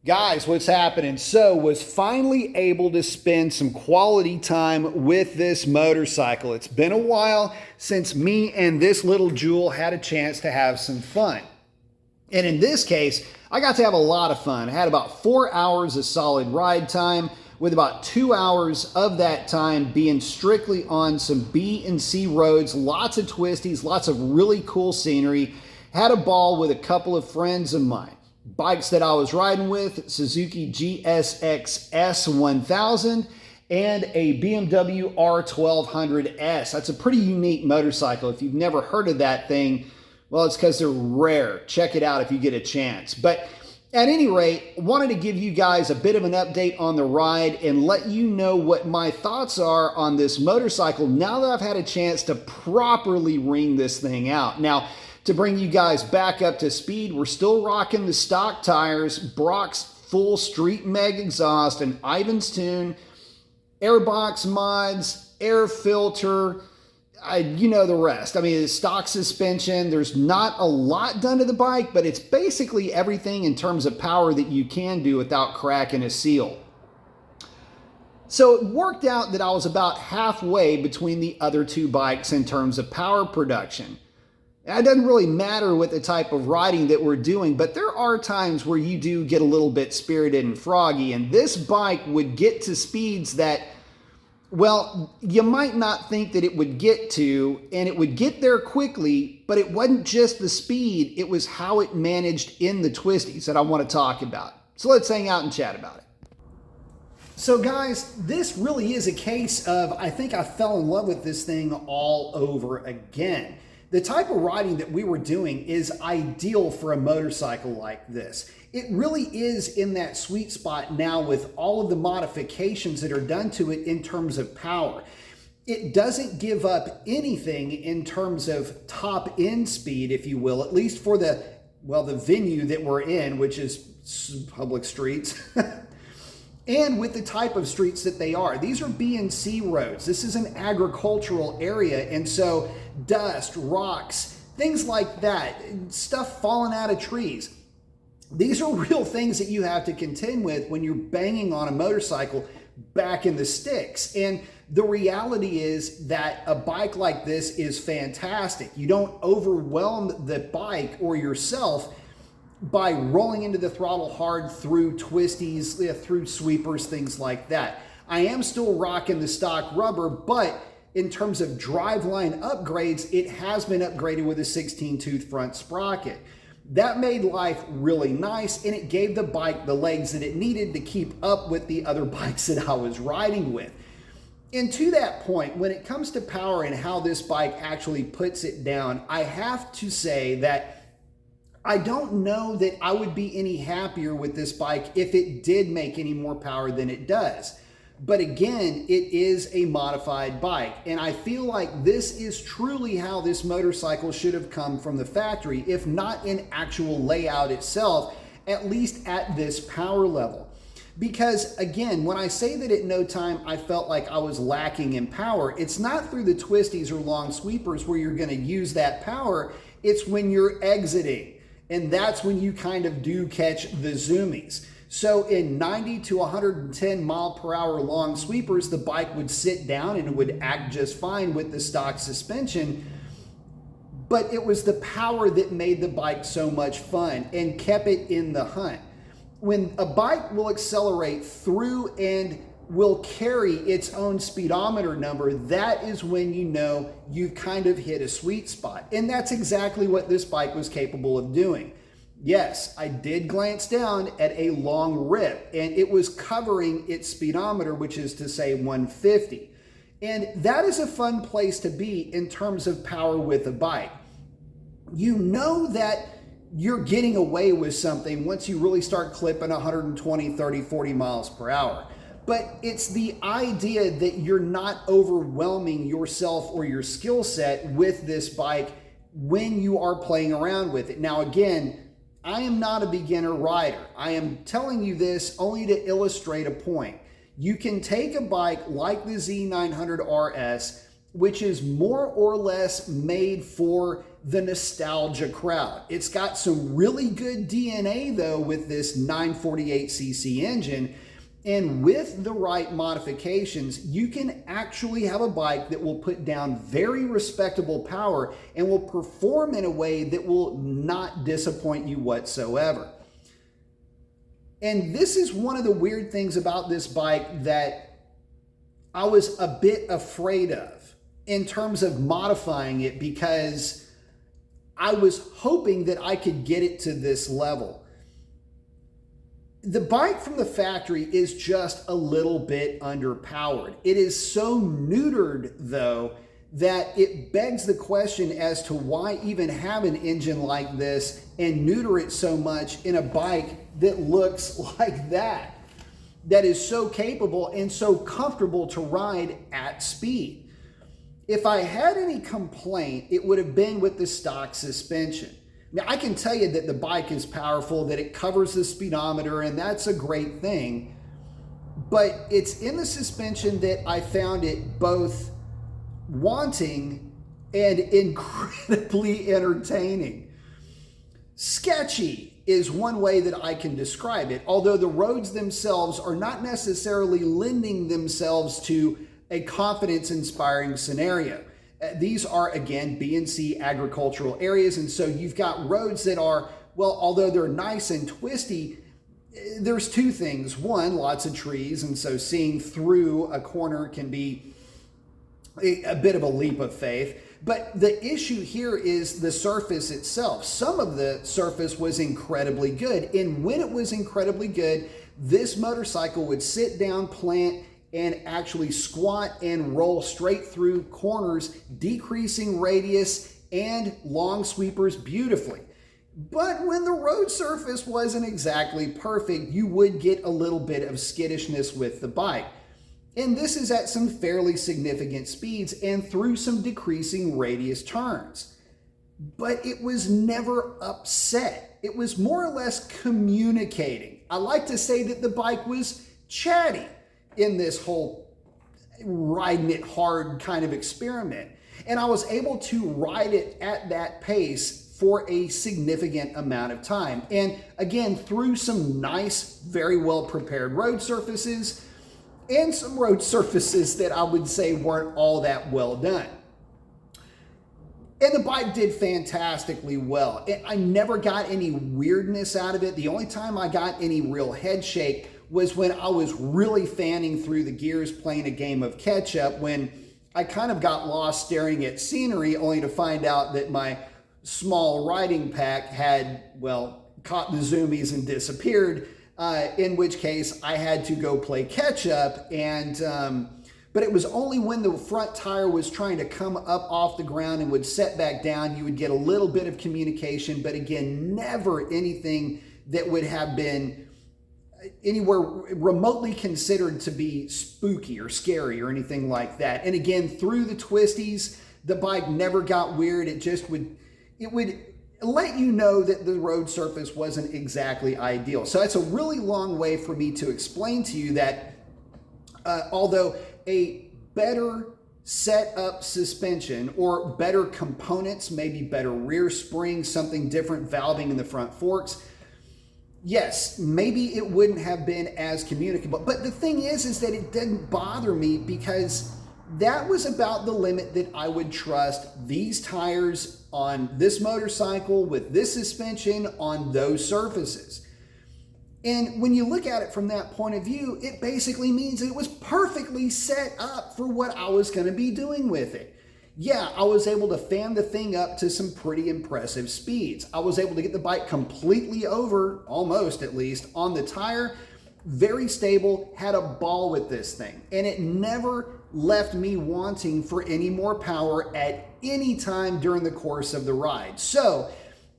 Guys, what's happening? So, was finally able to spend some quality time with this motorcycle. It's been a while since me and this little jewel had a chance to have some fun. And in this case, I got to have a lot of fun. I had about 4 hours of solid ride time, with about 2 hours of that time being strictly on some B and C roads, lots of twisties, lots of really cool scenery. Had a ball with a couple of friends of mine. Bikes that I was riding with, Suzuki GSX S1000 and a BMW R1200S. That's a pretty unique motorcycle. If you've never heard of that thing, well, it's because they're rare. Check it out if you get a chance. But at any rate, wanted to give you guys a bit of an update on the ride and let you know what my thoughts are on this motorcycle now that I've had a chance to properly ring this thing out. Now, to bring you guys back up to speed, we're still rocking the stock tires, Brock's full street meg exhaust, and Ivan's tune, airbox mods, air filter, you know the rest. I mean, it's stock suspension. There's not a lot done to the bike, but it's basically everything in terms of power that you can do without cracking a seal. So it worked out that I was about halfway between the other two bikes in terms of power production. It doesn't really matter what the type of riding that we're doing, but there are times where you do get a little bit spirited and froggy, and this bike would get to speeds that, well, you might not think that it would get to, and it would get there quickly, but it wasn't just the speed, it was how it managed in the twisties that I want to talk about. So let's hang out and chat about it. So guys, this really is a case of, I think I fell in love with this thing all over again. The type of riding that we were doing is ideal for a motorcycle like this. It really is in that sweet spot now with all of the modifications that are done to it in terms of power. It doesn't give up anything in terms of top end speed, if you will, at least for the venue that we're in, which is public streets. And with the type of streets that they are. These are B and C roads. This is an agricultural area, and so dust, rocks, things like that, stuff falling out of trees. These are real things that you have to contend with when you're banging on a motorcycle back in the sticks. And the reality is that a bike like this is fantastic. You don't overwhelm the bike or yourself by rolling into the throttle hard through twisties, through sweepers, things like that. I am still rocking the stock rubber, but in terms of driveline upgrades, it has been upgraded with a 16-tooth front sprocket. That made life really nice, and it gave the bike the legs that it needed to keep up with the other bikes that I was riding with. And to that point, when it comes to power and how this bike actually puts it down, I have to say that I don't know that I would be any happier with this bike if it did make any more power than it does. But again, it is a modified bike, and I feel like this is truly how this motorcycle should have come from the factory, if not in actual layout itself, at least at this power level. Because again, when I say that at no time I felt like I was lacking in power, it's not through the twisties or long sweepers where you're going to use that power. It's when you're exiting. And that's when you kind of do catch the zoomies. So in 90 to 110 mile per hour long sweepers, the bike would sit down and it would act just fine with the stock suspension. But it was the power that made the bike so much fun and kept it in the hunt. When a bike will accelerate through and will carry its own speedometer number, that is when you know you've kind of hit a sweet spot. And that's exactly what this bike was capable of doing. Yes, I did glance down at a long rip, and it was covering its speedometer, which is to say 150. And that is a fun place to be in terms of power with a bike. You know that you're getting away with something once you really start clipping 120, 30, 40 miles per hour. But it's the idea that you're not overwhelming yourself or your skill set with this bike when you are playing around with it. Now, again, I am not a beginner rider. I am telling you this only to illustrate a point. You can take a bike like the Z900RS, which is more or less made for the nostalgia crowd. It's got some really good DNA though with this 948cc engine. And with the right modifications, you can actually have a bike that will put down very respectable power and will perform in a way that will not disappoint you whatsoever. And this is one of the weird things about this bike that I was a bit afraid of in terms of modifying it, because I was hoping that I could get it to this level. The bike from the factory is just a little bit underpowered. It is so neutered though that it begs the question as to why even have an engine like this and neuter it so much in a bike that looks like that is so capable and so comfortable to ride at speed. If I had any complaint, it would have been with the stock suspension. Now, I can tell you that the bike is powerful, that it covers the speedometer, and that's a great thing. But it's in the suspension that I found it both wanting and incredibly entertaining. Sketchy is one way that I can describe it, although the roads themselves are not necessarily lending themselves to a confidence-inspiring scenario. These are, again, B and C agricultural areas, and so you've got roads that are, well, although they're nice and twisty, there's two things. One, lots of trees, and so seeing through a corner can be a bit of a leap of faith. But the issue here is the surface itself. Some of the surface was incredibly good, and when it was incredibly good, this motorcycle would sit down, plant, and actually squat and roll straight through corners, decreasing radius and long sweepers beautifully. But when the road surface wasn't exactly perfect, you would get a little bit of skittishness with the bike. And this is at some fairly significant speeds and through some decreasing radius turns. But it was never upset. It was more or less communicating. I like to say that the bike was chatty in this whole riding it hard kind of experiment. And I was able to ride it at that pace for a significant amount of time. And again, through some nice, very well prepared road surfaces and some road surfaces that I would say weren't all that well done. And the bike did fantastically well. I never got any weirdness out of it. The only time I got any real head shake was when I was really fanning through the gears playing a game of catch up, when I kind of got lost staring at scenery, only to find out that my small riding pack had, well, caught the zoomies and disappeared, in which case I had to go play catch up. And but it was only when the front tire was trying to come up off the ground and would set back down, you would get a little bit of communication, but again, never anything that would have been anywhere remotely considered to be spooky or scary or anything like that. And again, through the twisties, the bike never got weird. It would let you know that the road surface wasn't exactly ideal. So that's a really long way for me to explain to you that although a better set up suspension or better components, maybe better rear springs, something different valving in the front forks, yes, maybe it wouldn't have been as communicable. But the thing is that it didn't bother me, because that was about the limit that I would trust these tires on this motorcycle with this suspension on those surfaces. And when you look at it from that point of view, it basically means it was perfectly set up for what I was going to be doing with it. Yeah, I was able to fan the thing up to some pretty impressive speeds. I was able to get the bike completely over, almost at least, on the tire. Very stable, had a ball with this thing. And it never left me wanting for any more power at any time during the course of the ride. So,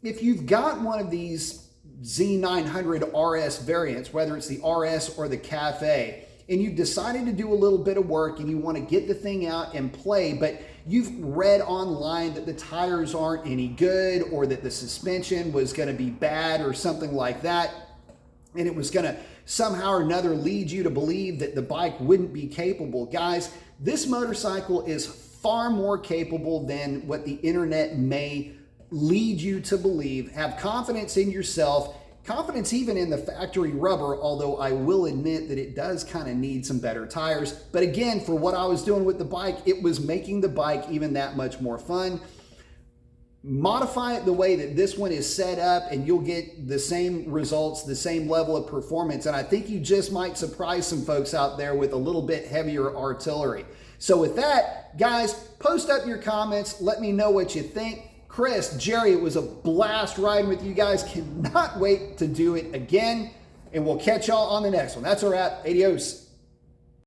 if you've got one of these Z900RS variants, whether it's the RS or the Cafe, and you've decided to do a little bit of work and you want to get the thing out and play, but you've read online that the tires aren't any good or that the suspension was going to be bad or something like that, and it was going to somehow or another lead you to believe that the bike wouldn't be capable. Guys, this motorcycle is far more capable than what the internet may lead you to believe. Have confidence in yourself, confidence even in the factory rubber, although I will admit that it does kind of need some better tires. But again, for what I was doing with the bike, it was making the bike even that much more fun. Modify it the way that this one is set up and you'll get the same results, the same level of performance. And I think you just might surprise some folks out there with a little bit heavier artillery. So with that, guys, post up your comments. Let me know what you think. Chris, Jerry, it was a blast riding with you guys. Cannot wait to do it again. And we'll catch y'all on the next one. That's a wrap. Adios.